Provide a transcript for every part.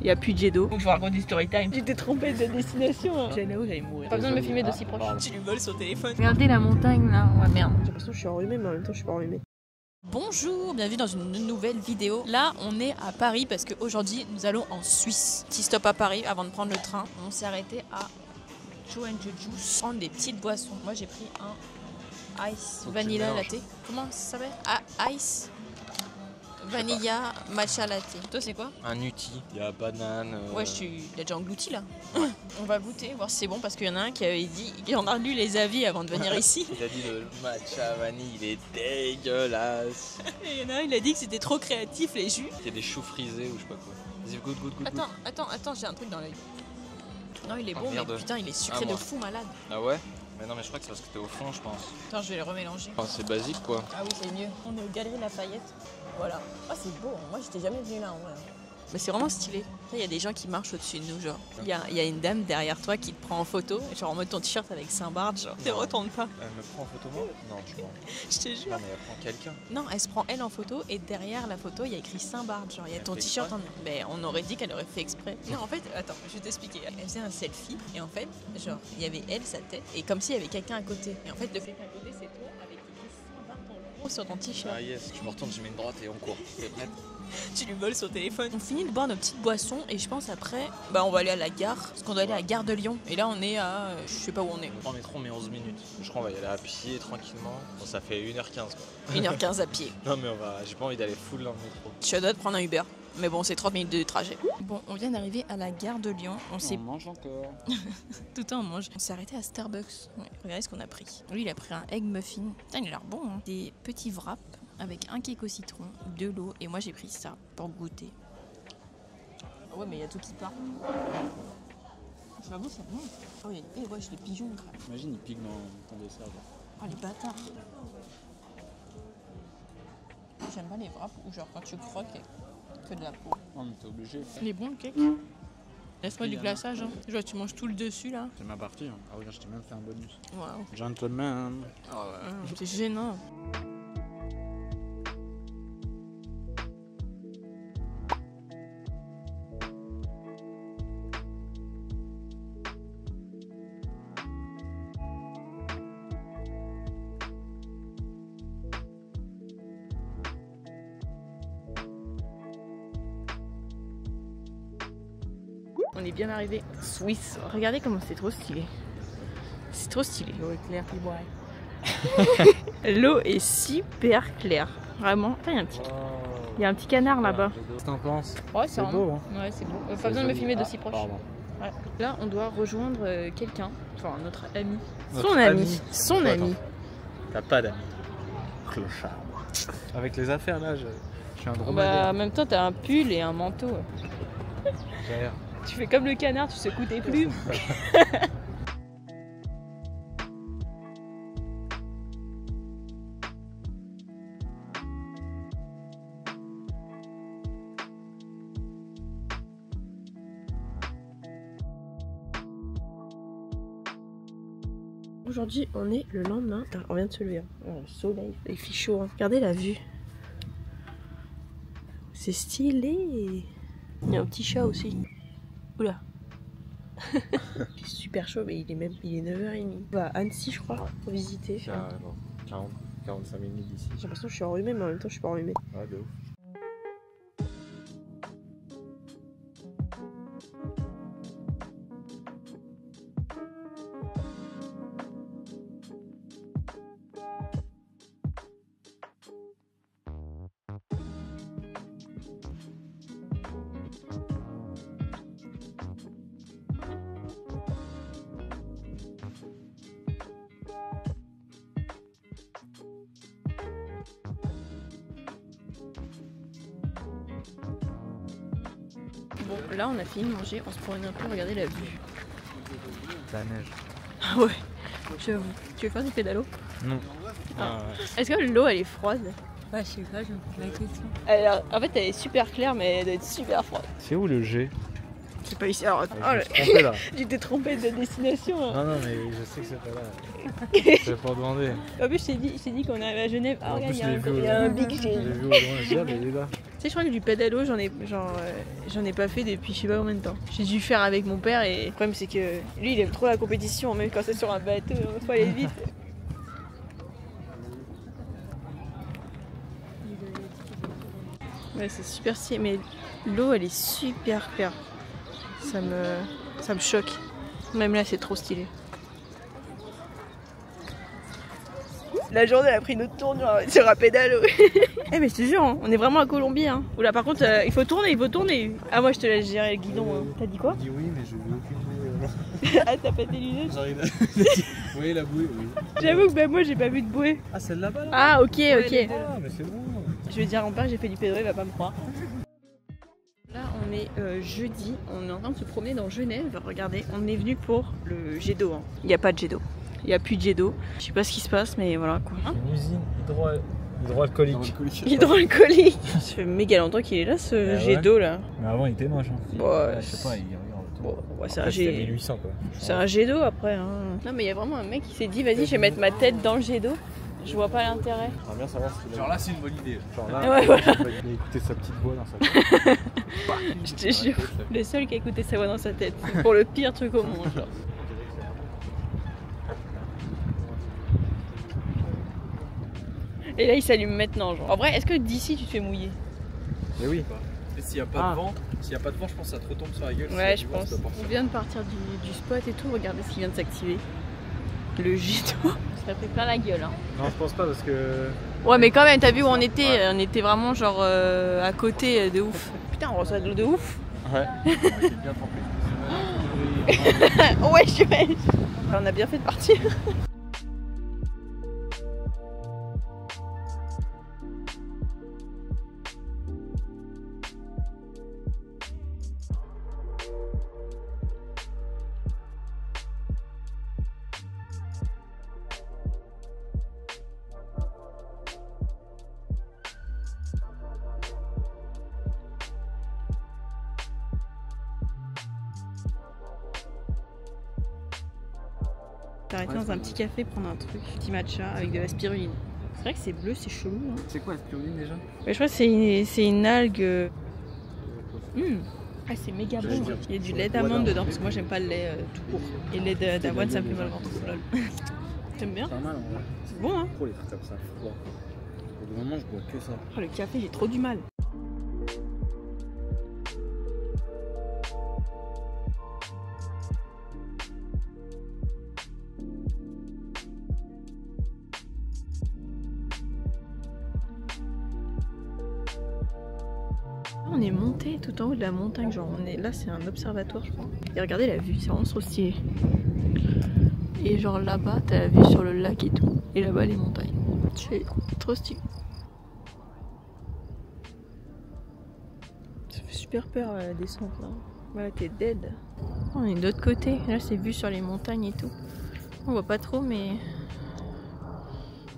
Il y a plus de jet d'eau. Donc je vous raconte des story time. J'étais trompée de destination. J'allais là où j'allais mourir. Pas besoin de me filmer de si proche. Tu lui voles son téléphone. Regardez la montagne là. Oh merde. J'ai l'impression que je suis enrhumée, mais en même temps je suis pas enrhumée. Bonjour, bienvenue dans une nouvelle vidéo. Là, on est à Paris parce qu'aujourd'hui, nous allons en Suisse. Petit stop à Paris avant de prendre le train. On s'est arrêté à Joe and Juice prendre des petites boissons. Moi, j'ai pris un ice vanilla latte. Comment ça s'appelle? Ice vanilla matcha latte. Toi, c'est quoi? Un Nutty, il y a banane. Ouais, il a déjà englouti là. On va goûter, voir si c'est bon parce qu'il y en a un qui avait dit, qui en a lu les avis avant de venir ici. Il a dit le matcha vanille, il est dégueulasse. Et il y en a un, il a dit que c'était trop créatif les jus. Il y a des choux frisés ou je sais pas quoi. Vas-y, goûte. Attends, j'ai un truc dans l'œil. Non, il est bon, merde. mais putain, il est sucré de fou malade. Ah ouais? Mais non, mais je crois que c'est parce que t'es au fond, je pense. Attends, je vais les remélanger. Enfin, c'est basique quoi. Ah oui, c'est mieux. On est aux Galeries Lafayette. Voilà. Oh, c'est beau. Moi, j'étais jamais venue là en vrai. Mais c'est vraiment stylé. Il y a des gens qui marchent au-dessus de nous, genre. Il y a une dame derrière toi qui te prend en photo, genre en mode ton t-shirt avec Saint-Barth, genre. Ne retourne pas. Elle me prend en photo moi? Non, tu vois. Je te jure. Non, mais elle prend quelqu'un. Non, elle se prend elle en photo et derrière la photo, il y a écrit Saint-Barth, genre. Il y a ton t-shirt en. Mais on aurait dit qu'elle aurait fait exprès. Non, en fait, attends, je vais t'expliquer. Elle faisait un selfie et en fait, genre, il y avait elle, sa tête, et comme s'il y avait quelqu'un à côté. Et en fait, le fait qu'à côté, c'est toi avec écrit Saint-Barth en gros sur ton t-shirt. Ah yes, je me retourne, je mets une droite et on court. T'es prête? Tu lui voles son téléphone. On finit de boire nos petites boissons et je pense après, on va aller à la gare, parce qu'on doit aller à la gare de Lyon. Et là on est à, je sais pas où on est. On prend le métro, mais 11 minutes. Je crois qu'on va y aller à pied tranquillement. Bon, ça fait 1h15 quoi. 1h15 à pied. Non mais j'ai pas envie d'aller full dans le métro. Je dois prendre un Uber. Mais bon, c'est 30 minutes de trajet. Bon, on vient d'arriver à la gare de Lyon. On mange encore. Tout le temps on mange. On s'est arrêté à Starbucks. Ouais, regardez ce qu'on a pris. Lui, il a pris un egg muffin. Putain, il a l'air bon. Hein. Des petits wraps avec un cake au citron, de l'eau. Et moi, j'ai pris ça pour goûter. Ah ouais, mais il y a tout qui part. J'avoue, c'est bon. Oh, il y a des pigeons. Imagine, ils piquent dans ton dessert. Oh, les bâtards. J'aime pas les wraps où, genre, quand tu croques, que de la peau. Non, mais t'es obligé. Il est bon le cake. Laisse-moi du glaçage. Hein. Je vois, tu manges tout le dessus là. C'est ma partie. Hein. Ah oui, je t'ai même fait un bonus. Waouh. Gentleman. Oh, ouais. C'est gênant. On est bien arrivé Suisse. Regardez comment c'est trop stylé. C'est trop stylé. L'eau est claire, puis boire. L'eau est super claire. Vraiment. Putain, il y a un petit canard là-bas. Qu'est-ce que t'en penses? Ouais, c'est beau. Hein. Ouais, c'est beau. Pas besoin de me filmer de si proche. Pardon. Ouais. Là, on doit rejoindre quelqu'un. Enfin, notre ami. Son ami. T'as pas d'amis. Clochard. Avec les affaires là, je suis un dromadaire. En même temps, t'as un pull et un manteau. J'ai Tu fais comme le canard, tu secoues tes plumes. Aujourd'hui, on est le lendemain. On vient de se lever. Hein. Oh, le soleil, il fait chaud. Hein. Regardez la vue. C'est stylé. Il y a un petit chat aussi. Oula. C'est super chaud, mais il est 9h30. On va à Annecy, je crois, pour visiter. Ah non, 45 minutes d'ici. J'ai l'impression que je suis enrhumée, mais en même temps, je suis pas enrhumée. Ouais, de ouf. Bon, là, on a fini de manger. On se promène un peu, regardez la vue. La neige. Ah ouais, j'avoue. Tu veux faire du pédalo? Non. Ah. Est-ce que l'eau, elle est froide? Ouais, je sais pas, je me pose la question. Alors, en fait, elle est super claire, mais elle doit être super froide. C'est où le G? C'est pas ici. Alors, Je me suis trompé là. tu t'es trompé de destination. Hein. Non, mais je sais que c'est pas là. Je vais pas demander. En plus, je t'ai dit qu'on arrive à Genève. Ah, En regarde, plus, il y a un Big G. J'ai vu au loin, il est là. Tu sais, je crois que du pédalo, j'en ai pas fait depuis je sais pas combien de temps. J'ai dû faire avec mon père et le problème c'est que lui il aime trop la compétition, même quand c'est sur un bateau, il faut aller vite. Ouais, c'est super stylé, mais l'eau elle est super claire. Ça me choque. Même là c'est trop stylé. La journée elle a pris une autre tournure sur un pédalo. Eh mais je te jure, hein, on est vraiment à Colombie. Hein. Oula par contre il faut tourner. Ah moi je te laisse gérer le guidon. Hein. T'as dit quoi? J'ai dit oui, mais je veux aucune bouée. Ah t'as pas tes lunettes? Oui, la bouée, oui. J'avoue que bah, moi j'ai pas vu de bouée. Ah, celle là-bas là. Ah ok. Ah, mais c'est bon. Je vais dire à mon père que j'ai fait du pédalo, il va pas me croire. Là on est jeudi, on est en train de se promener dans Genève. Regardez, on est venu pour le jet d'eau. Hein. Il n'y a pas de jet d'eau. Il n'y a plus de jet d'eau. Je sais pas ce qui se passe, mais voilà quoi. Hein, une usine hydroalcoolique. Hydroalcoolique. Ça fait méga longtemps qu'il est là ce jet d'eau là. Mais avant il était moche. Hein. Bon, je sais pas, il regarde. Bon, ouais, c'est un C'était jet. 1800 quoi. C'est un jet d'eau après. Hein. Non mais il y a vraiment un mec qui s'est dit vas-y je vais mettre ma tête dans le jet d'eau. Je vois pas l'intérêt. J'aimerais bien savoir ce qu'il a. Genre là c'est une bonne idée. Genre là, ouais, voilà. il a écouté sa petite voix dans sa tête. Je te jure, le seul qui a écouté sa voix dans sa tête. Pour le pire truc au monde. Genre. Et là il s'allume maintenant genre. En vrai est-ce que d'ici tu te fais mouiller? Mais oui. Et s'il n'y a pas de vent, je pense que ça te retombe sur la gueule. Ouais je pense. On vient de partir du spot et tout, regardez ce qui vient de s'activer. Le jet d'eau. On serait pris plein la gueule hein. Non je pense pas parce que... Ouais mais quand même t'as vu où on était? Ouais. On était vraiment genre à côté de ouf. Putain on reçoit de l'eau de ouf. Ouais. On était bien trempés. Ouais je vais. On a bien fait de partir. T'as arrêté dans un petit café prendre un truc, petit matcha avec de la spiruline. C'est vrai que c'est bleu, c'est chelou. Hein. C'est quoi la spiruline déjà? Ouais, je crois que c'est une algue. Ah, c'est méga bon. Il y a du lait d'amande dedans parce que moi j'aime pas le lait tout court. Et le lait d'avoine ça me fait mal au ventre. T'aimes bien? C'est pas mal en vrai. C'est bon hein? Trop les trucs comme ça, froid. Pour le moment je bois que ça. Oh, le café j'ai trop du mal. On est monté tout en haut de la montagne, genre on est là, c'est un observatoire je crois. Et regardez la vue, c'est vraiment trop stylé. Et genre là-bas, t'as la vue sur le lac et tout. Et là-bas les montagnes. C'est trop stylé. Ça fait super peur la descente là. Voilà, t'es dead. On est de l'autre côté, là c'est vue sur les montagnes et tout. On voit pas trop mais...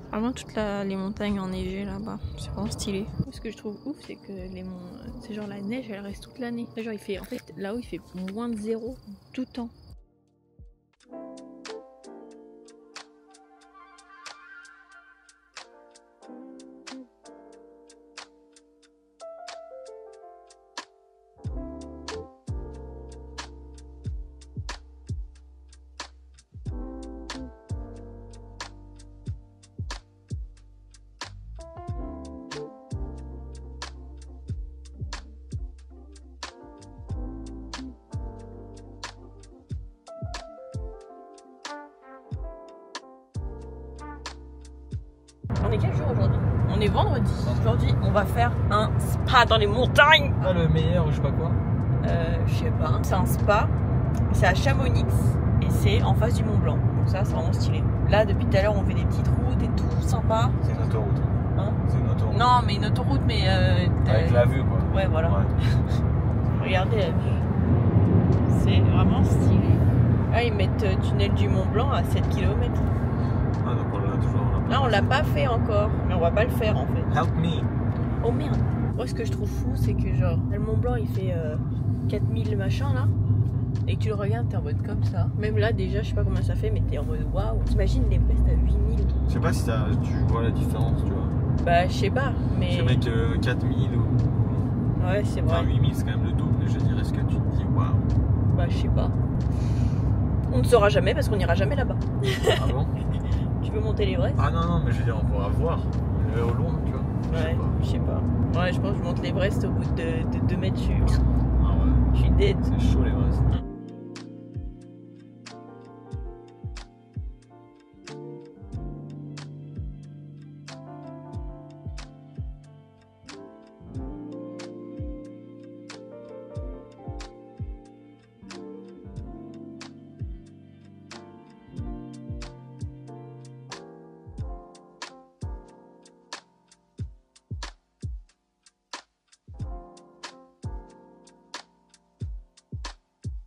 Vraiment toutes les montagnes enneigées là-bas, c'est vraiment stylé. Ce que je trouve ouf, c'est que c'est genre la neige, elle reste toute l'année. Genre il fait, en fait là-haut il fait moins de 0 tout le temps. On est quel jour aujourd'hui? On est vendredi. Aujourd'hui, on va faire un spa dans les montagnes. Ah, le meilleur ou je sais pas quoi. Je sais pas. C'est un spa. C'est à Chamonix et c'est en face du Mont Blanc. Donc ça, c'est vraiment stylé. Là, depuis tout à l'heure, on fait des petites routes et tout, sympa. C'est une autoroute. Hein? C'est une autoroute. Non, mais une autoroute, mais avec la vue quoi. Ouais, voilà. Ouais. Regardez la vue. C'est vraiment stylé. Là, ils mettent tunnel du Mont Blanc à 7 km. Ah, donc on l'a toujours. Là, on l'a pas fait encore, mais on va pas le faire en fait. Help me. Oh merde. Moi, ce que je trouve fou, c'est que genre, le Mont Blanc, il fait 4000 machin là. Et que tu le regardes, t'es en mode comme ça. Même là, déjà, je sais pas combien ça fait, mais t'es en mode waouh. T'imagines l'Everest à 8000. Je sais pas si tu vois la différence, tu vois. Bah, je sais pas, mais. C'est mec 4000 ou. Ouais, c'est Enfin, vrai. 8000 c'est quand même le double, mais je veux dire, est-ce que tu te dis waouh? Bah, je sais pas. On ne saura jamais parce qu'on n'ira jamais là-bas. Ah bon? Tu veux monter l'Everest? Ah non, mais je veux dire, on pourra voir. Au loin, tu vois. Ouais, je sais pas. Ouais, je pense que je monte l'Everest au bout de 2 mètres. Ah ouais, Je suis dead. c'est chaud l'Everest.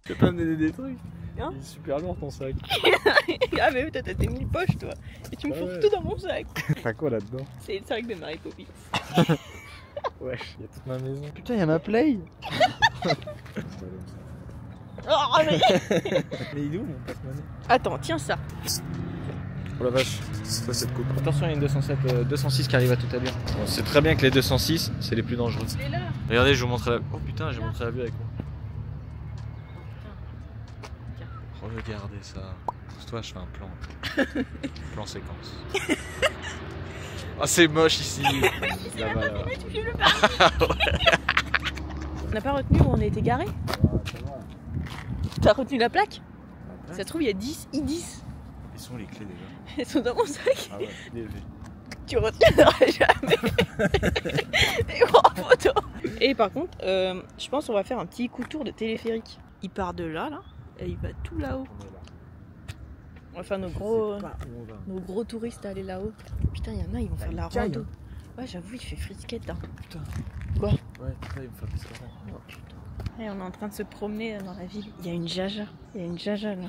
Tu peux pas me donner des trucs? Hein? Il est super lourd ton sac. Ah, mais oui, toi, t'as tes 1000 poches, toi. Et tu me fous Ouais. tout dans mon sac. T'as quoi là-dedans? C'est le sac de Mary Poppins. Wesh, il y a toute ma maison. Putain, il y a ma play. Oh, mais... Mais il est où mon passe-monnaie? Attends, tiens ça. Oh la vache, c'est quoi cette coupe? Attention, il y a une 207, 206 qui arrive à toute allure. Bon, c'est très bien que les 206, c'est les plus dangereux. Il est là. Regardez, je vous montrerai la... Oh putain, j'ai montré la vue avec moi. Regardez ça. Toi, je fais un plan. Plan séquence. Ah, c'est moche ici. Là-bas, là. On n'a pas retenu où on était garé? T'as retenu la plaque? Ça se trouve, il y a 10 I10. Ils sont les clés déjà. Elles sont dans mon sac. Ah ouais, DV. Tu retiendras jamais des grands photos. Et par contre, je pense qu'on va faire un petit coup de tour de téléphérique. Il part de là, et il va tout là-haut. On est là. On va faire Je sais pas où on va. nos gros touristes à aller là-haut. Putain, il y en a, ils vont faire de la caille, rando. Ouais, j'avoue, il fait frisquette. Hein. Putain. Quoi? Ouais, putain, il me fait ça. Oh, putain. Et on est en train de se promener dans la ville. Il y a une jaja. Il y a une jaja là.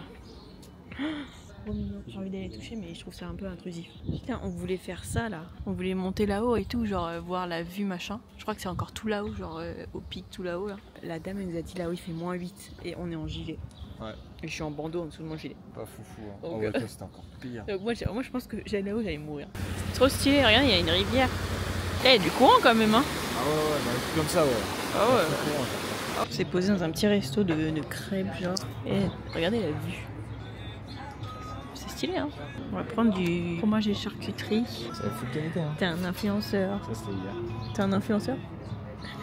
Trop mignon. J'ai envie d'aller toucher, mais je trouve ça un peu intrusif. Putain, on voulait faire ça là. On voulait monter là-haut et tout, genre voir la vue machin. Je crois que c'est encore tout là-haut, genre au pic tout là-haut là. La dame elle nous a dit là-haut il fait -8 et on est en gilet. Ouais. Et je suis en bandeau en dessous de mon gilet. Pas foufou. Hein. Donc, Oh, ouais, toi, c'était encore pire. Donc moi je pense que j'allais là-haut, j'allais mourir. C'est trop stylé, regarde, il y a une rivière. Là, il y a du courant quand même, hein. Ah ouais, bah, un truc comme ça, ouais. Ah ouais. Ouais. On s'est posé dans un petit resto de crêpes, genre. Et regardez la vue. C'est stylé, hein. On va prendre du fromage et charcuterie. C'est la full qualité, hein. T'es un influenceur. Ça, c'était hier. T'es un influenceur?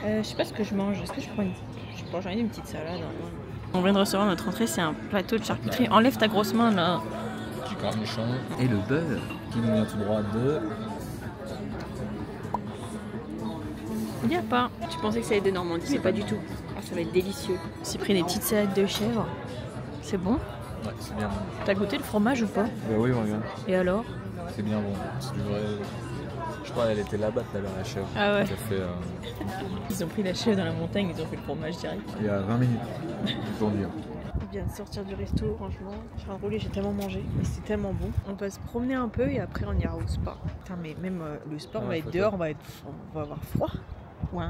Je sais pas ce que je mange. Est-ce que je prends une... Je prends j'en ai une petite salade. On vient de recevoir notre entrée, c'est un plateau de charcuterie. Enlève ta grosse main là. Du cornichon et le beurre qui nous vient tout droit de. Il y a pas. Tu pensais que ça allait être de Normandie, mais pas du tout. Ah, ça va être délicieux. J'ai pris des petites salades de chèvre. C'est bon? Ouais, c'est bien bon. T'as goûté le fromage ou pas? Bah oui, regarde. Et alors? C'est bien bon. C'est du vrai. Je crois qu'elle était là-bas tout à l'heure, la chèvre. Ah ouais. Elle a fait Ils ont pris la chèvre dans la montagne, ils ont fait le fromage direct. il y a 20 minutes. Pour dire. On vient de sortir du resto, franchement. Je suis enroulée, j'ai tellement mangé. Et c'est tellement bon. On va se promener un peu et après on ira au spa. Putain, mais même le spa, Ah, on va être photo. dehors, on va avoir froid. Waouh.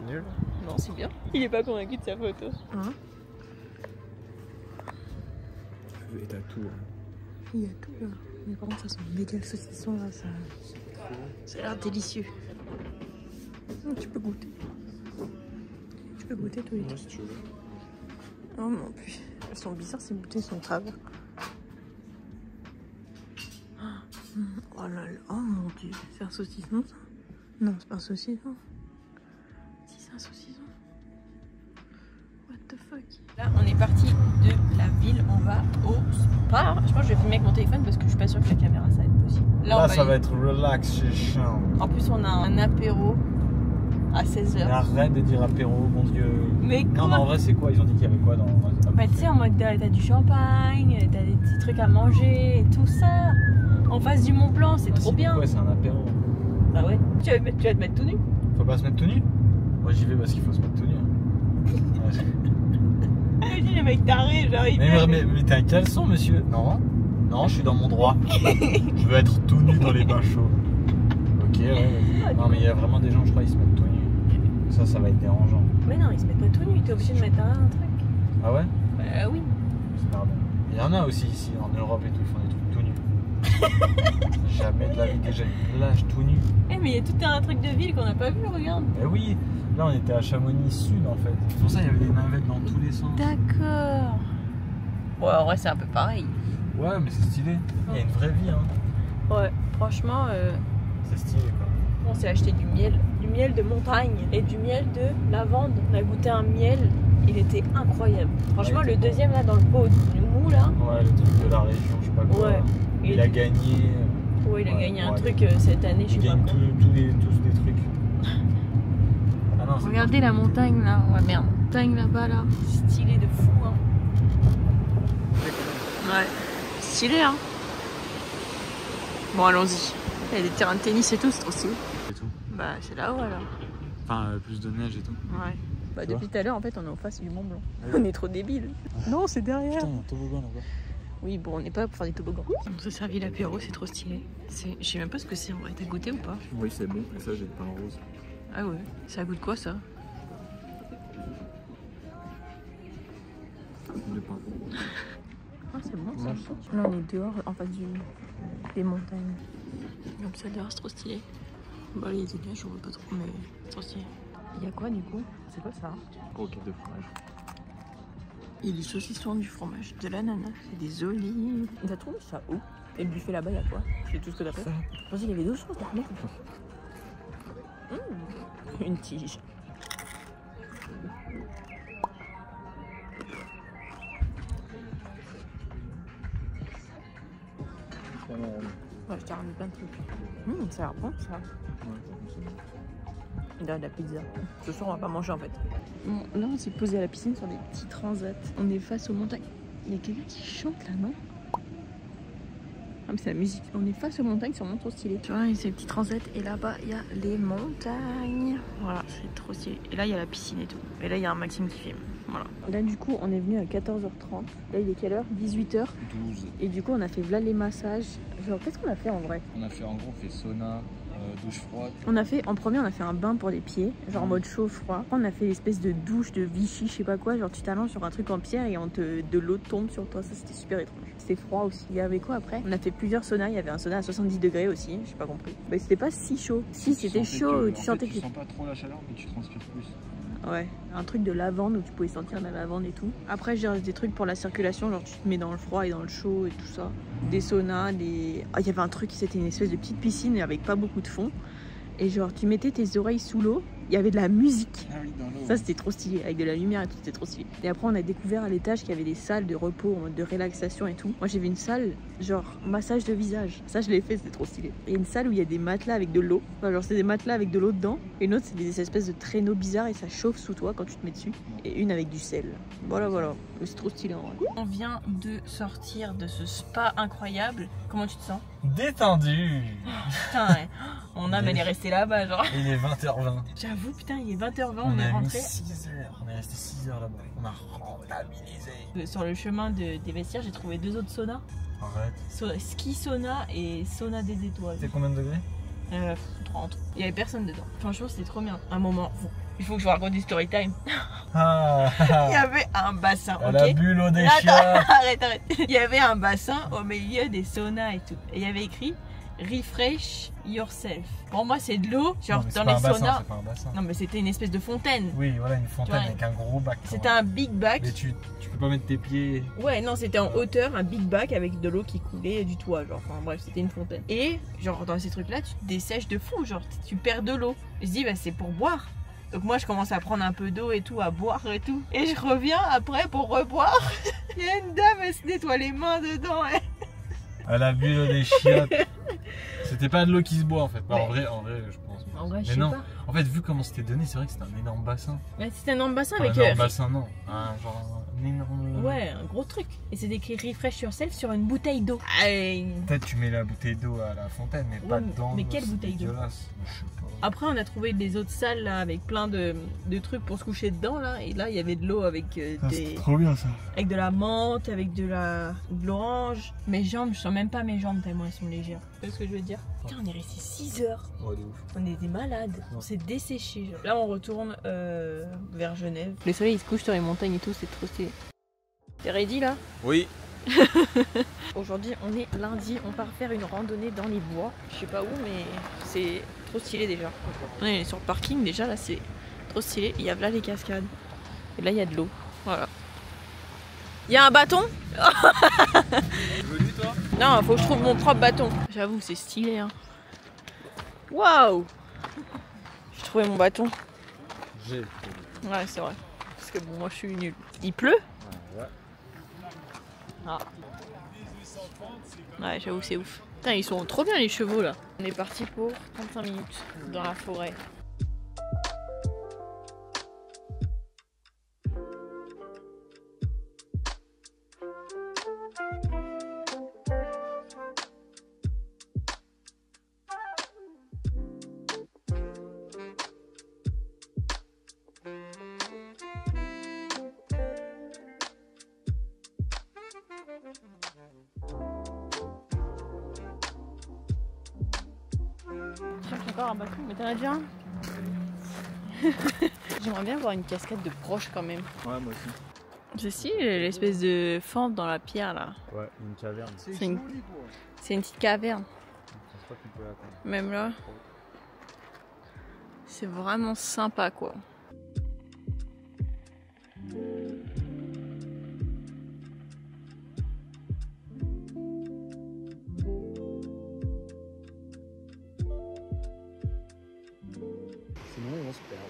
Nul. Non, c'est bien. Il est pas convaincu de sa photo. Hein? Et t'as tout. Il y a tout là. Mais par contre, ça sent méga le saucisson là. Ça a l'air délicieux. Tu peux goûter. Tu peux goûter tous les deux. si tu veux. Non, mais en plus, elles sont bizarres ces bouteilles, sont travers. Oh là là, oh mon dieu, c'est un saucisson ça? Non, c'est pas un saucisson. Si, c'est un saucisson. What the fuck? Là, on est parti de la ville, on va au spa. Je pense que je vais filmer avec mon téléphone parce que je suis pas sûre que la caméra ça va être possible. Là, on ça va aller- être relax, c'est chiant. En plus, on a un apéro à 16h. Arrête de dire apéro, mon dieu. Mais Non, quoi? mais en vrai, c'est quoi? Ils ont dit qu'il y avait quoi dans. Bah tu sais en mode t'as du champagne, t'as des petits trucs à manger et tout ça. En face du Mont Blanc, c'est trop bien. Ouais, c'est un apéro. Bah ouais. Tu vas te mettre tout nu. Faut pas se mettre tout nu? Moi, j'y vais parce qu'il faut se mettre tout nu. Hein. Ouais, Imagine les mecs tarés, genre ils mais t'as un caleçon, monsieur? Non. Non, je suis dans mon droit. Je veux être tout nu dans les bains chauds. Ok, ouais. Non, mais il y a vraiment des gens, je crois, ils se mettent tout nu. Ça va être dérangeant. Mais non, ils se mettent pas tout nu, t'es obligé de mettre un truc. Ah ouais? Bah oui. Pardon. Il y en a aussi ici, en Europe et tout, ils font des trucs tout nus. Jamais de la vie que j'ai une plage tout nu. Eh mais il y a tout un truc de ville qu'on n'a pas vu, regarde. Eh oui, là on était à Chamonix Sud en fait. C'est pour ça qu'il y avait des navettes dans tous les sens. D'accord. Bon, en vrai, c'est un peu pareil. Ouais, mais c'est stylé. Il y a une vraie vie, hein. Ouais, franchement, C'est stylé quoi. on s'est acheté du miel de montagne et du miel de lavande. On a goûté un miel, il était incroyable. Franchement, Ouais, il le était deuxième là dans le pot du mou là, Ouais, le truc de la région, je sais pas quoi. Ouais. Il a gagné. Ouais, il a Ouais, gagné un ouais. truc cette année, je Il sais pas gagne quoi. tous des trucs. Ah non, c'est Regardez la montagne là. Ouais, merde. Montagne là-bas là. Stylé de fou, hein. Ouais, stylé, hein. Bon, allons-y. Il y a des terrains de tennis et tout, c'est trop stylé. Et tout. Bah, c'est là-haut alors. Enfin, plus de neige et tout. Ouais. Bah, Tu depuis tout à l'heure, en fait, on est en face du Mont Blanc. On est trop débiles. Non, c'est derrière. Putain, il y a un toboggan là-bas. Oui, bon, on n'est pas pour faire des toboggans. On s'est servi l'apéro, c'est trop stylé. Je sais même pas ce que c'est en vrai. T'as goûté ou pas? Oui, c'est bon. Et ça, j'ai le pain rose. Ah ouais. Ça goûte quoi ça? Le pain. Ah, c'est bon ça. Là, on est dehors, en face des montagnes. Comme ça, dehors, c'est trop stylé. Bah, les étoiles, je vois pas trop, mais c'est trop stylé. Il y a quoi du coup? C'est quoi ça? Croquette de fromage. Il y a du saucisson, du fromage, de l'ananas et des olives. T'as trouvé ça où? Et le buffet là-bas, il y a quoi? C'est tout ce que t'as fait? Je pensais qu'il y avait d'autres choses derrière. Une tige. Ouais, je t'ai ramené plein de trucs. Ça a l'air bon ça. Il y a de la pizza. Ce soir, on va pas manger en fait. Bon, là, on s'est posé à la piscine sur des petits transats. On est face aux montagnes. Il y a quelqu'un qui chante là, non? Ah, mais c'est la musique. On est face aux montagnes, c'est vraiment trop stylé. Tu vois, il y a ces petits transats et là-bas, il y a les montagnes. Voilà, c'est trop stylé. Et là, il y a la piscine et tout. Et là, il y a un Maxime qui filme. Voilà. Là, du coup, on est venu à 14h30. Là, il est quelle heure? 18h. 12. Et du coup, on a fait là les massages. Genre, qu'est-ce qu'on a fait en vrai? On a fait en gros, on fait sauna, douche froide. On a fait, en premier, on a fait un bain pour les pieds, genre en mode chaud, froid. On a fait l'espèce de douche de Vichy, je sais pas quoi, genre tu t'allonges sur un truc en pierre et de l'eau tombe sur toi. Ça, c'était super étrange. C'était froid aussi. Il y avait quoi après? On a fait plusieurs saunas. Il y avait un sauna à 70 degrés aussi, j'ai pas compris. Mais c'était pas si chaud. Si, c'était chaud, tu sentais que. Tu sens pas trop la chaleur, mais tu transpires plus. Ouais, un truc de lavande où tu pouvais sentir la lavande et tout. Après, j'ai des trucs pour la circulation, genre tu te mets dans le froid et dans le chaud et tout ça. Des saunas, des. Ah, il y avait un truc, c'était une espèce de petite piscine avec pas beaucoup de fond. Et genre, tu mettais tes oreilles sous l'eau, il y avait de la musique. Ah oui, dans l'eau. Ça, c'était trop stylé, avec de la lumière et tout, c'était trop stylé. Et après, on a découvert à l'étage qu'il y avait des salles de repos, en mode de relaxation et tout. Moi, j'ai vu une salle, genre massage de visage. Ça, je l'ai fait, c'était trop stylé. Et une salle où il y a des matelas avec de l'eau. Enfin, genre, c'est des matelas avec de l'eau dedans. Et une autre, c'est des espèces de traîneaux bizarres et ça chauffe sous toi quand tu te mets dessus. Et une avec du sel. Voilà, voilà. C'est trop stylé en vrai. On vient de sortir de ce spa incroyable. Comment tu te sens? Détendu. Putain, ouais. Mon âme, elle est restée là-bas, genre. Il est 20h20. J'avoue, putain, il est 20h20, On est a mis rentré. 6 heures. On est resté 6 heures là-bas. On a rentabilisé. Sur le chemin des vestiaires, j'ai trouvé 2 autres saunas. Arrête. Ski sauna et sauna des étoiles. C'est combien de degrés? 30. Il y avait personne dedans. Franchement, c'était trop bien. Un moment, il faut que je vous raconte du story time. Ah. Il y avait un bassin, La ok? bulle au Attends, déchet. arrête. Il y avait un bassin au milieu des saunas et tout. Et il y avait écrit Refresh yourself. Pour moi, c'est de l'eau, genre dans les saunas. C'est pas un bassin. Non, mais c'était une espèce de fontaine. Oui, voilà, une fontaine Ouais. avec un gros bac. C'était un big bac. Mais tu peux pas mettre tes pieds. Ouais, non, c'était en hauteur, un big bac avec de l'eau qui coulait du toit, genre. Enfin bref, c'était une fontaine. Et genre dans ces trucs-là, tu te dessèches de fou, genre tu perds de l'eau. Je dis, bah c'est pour boire. Donc moi, je commence à prendre un peu d'eau et tout, à boire et tout. Et je reviens après pour reboire. Il y a une dame, elle se nettoie les mains dedans. À la bulle au déchet. C'était pas de l'eau qui se boit en fait. Bah, Ouais. en vrai, je pense. En vrai, je mais sais non, pas. en fait, vu comment c'était donné, c'est vrai que c'était un énorme bassin. Mais c'était un énorme bassin Enfin, avec. un énorme bassin, non. Genre un énorme. Ouais, un gros truc. Et c'est écrit Refresh yourself sur une bouteille d'eau. Peut-être tu mets la bouteille d'eau à la fontaine, mais pas Ouais, dedans. mais quelle c'est bouteille d'eau? dégueulasse. Je sais pas. Après, on a trouvé des autres salles là avec plein de trucs pour se coucher dedans là. Et là, il y avait de l'eau avec des. Trop bien ça. Avec de la menthe, avec de l'orange. Mes jambes, je sens même pas mes jambes tellement elles sont légères. Tu vois ce que je veux dire? Putain, on est resté 6 heures. Ouais, de ouf. On est des malades. On s'est desséchés. Genre. Là, on retourne vers Genève. Le soleil il se couche sur les montagnes et tout, c'est trop stylé. T'es ready là? Oui. Aujourd'hui on est lundi, on part faire une randonnée dans les bois. Je sais pas où mais c'est trop stylé déjà. On est sur le parking déjà, là c'est trop stylé. Il y a là les cascades. Et là il y a de l'eau. Voilà. Il y a un bâton. Venu toi? Non, faut que je trouve mon propre bâton. J'avoue c'est stylé hein. Waouh! J'ai trouvé mon bâton. J'ai. Ouais c'est vrai. Parce que bon moi je suis nulle. Il pleut? Ouais. Ah. Ouais, j'avoue, c'est ouf. Putain, ils sont trop bien les chevaux là. On est parti pour 35 minutes dans la forêt. Je cherche encore un bâton, mais t'en as déjà un? J'aimerais bien voir une cascade de proche quand même. Ouais, moi aussi. C'est stylé l'espèce de fente dans la pierre là. Ouais, une caverne. C'est une petite caverne. Je pense pas qu'on peut l'atteindre. Même là. C'est vraiment sympa quoi. Sinon, ils vont se perdre.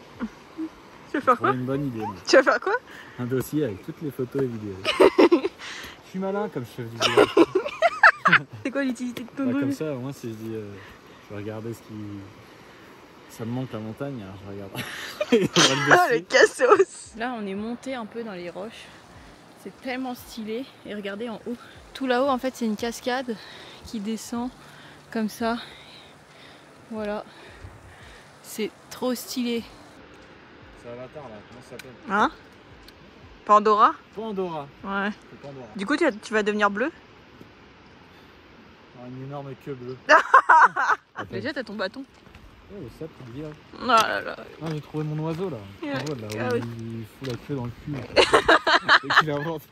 Tu vas faire C'est une bonne idée. Moi. Tu vas faire quoi? Un dossier avec toutes les photos et vidéos. Je suis malin comme chef du village. C'est quoi l'utilité de ton Bah, doigt? comme ça, au moins, si je dis, je vais regarder ce qui. Ça me manque la montagne, alors je regarde. Ah le cassos! Là on est monté un peu dans les roches. C'est tellement stylé. Et regardez en haut. Tout là-haut en fait c'est une cascade qui descend comme ça. Voilà. C'est trop stylé. C'est Avatar là, comment ça s'appelle? Hein? Pandora? Pandora. Ouais. C'est Pandora. Du coup tu vas devenir bleu? Une énorme queue bleue. Déjà t'as ton bâton. Oh, le sable, tu le vires. Oh là là. Ah, j'ai trouvé mon oiseau là. Ouais. On voit là où Ah oui. il fout la queue dans le cul. Et qu'il avance.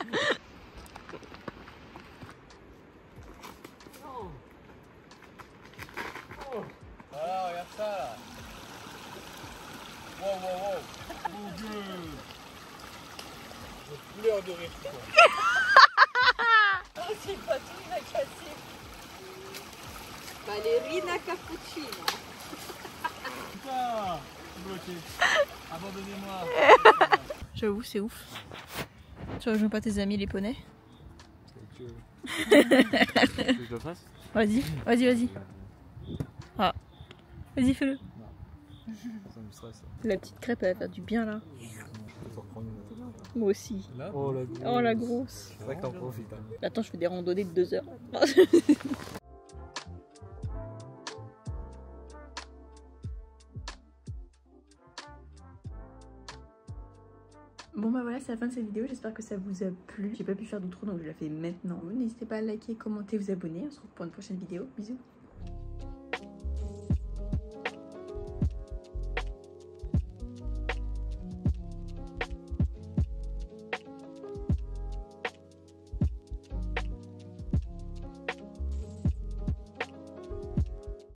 Ah, regarde ça là. Wow, wow, wow. Mon Dieu. J'ai couleur de rire. Oh c'est pas tout, il a cassé. Ballerina cappuccino. Putain, bloqué. Abandonnez-moi. J'avoue c'est ouf. Tu rejoins pas tes amis les poneys? Tu veux que je le fasse? Vas-y, vas-y. Ah. Vas-y fais-le. Ça me stresse. La petite crêpe elle va faire du bien là. Je peux t'en reprendre une. Moi aussi. Là? Oh la grosse. Oh la grosse. C'est vrai que t'en profites. Hein. Attends je fais des randonnées de 2 heures. Bon bah voilà, c'est la fin de cette vidéo, j'espère que ça vous a plu. J'ai pas pu faire d'outro donc je la fais maintenant. N'hésitez pas à liker, commenter, vous abonner. On se retrouve pour une prochaine vidéo. Bisous.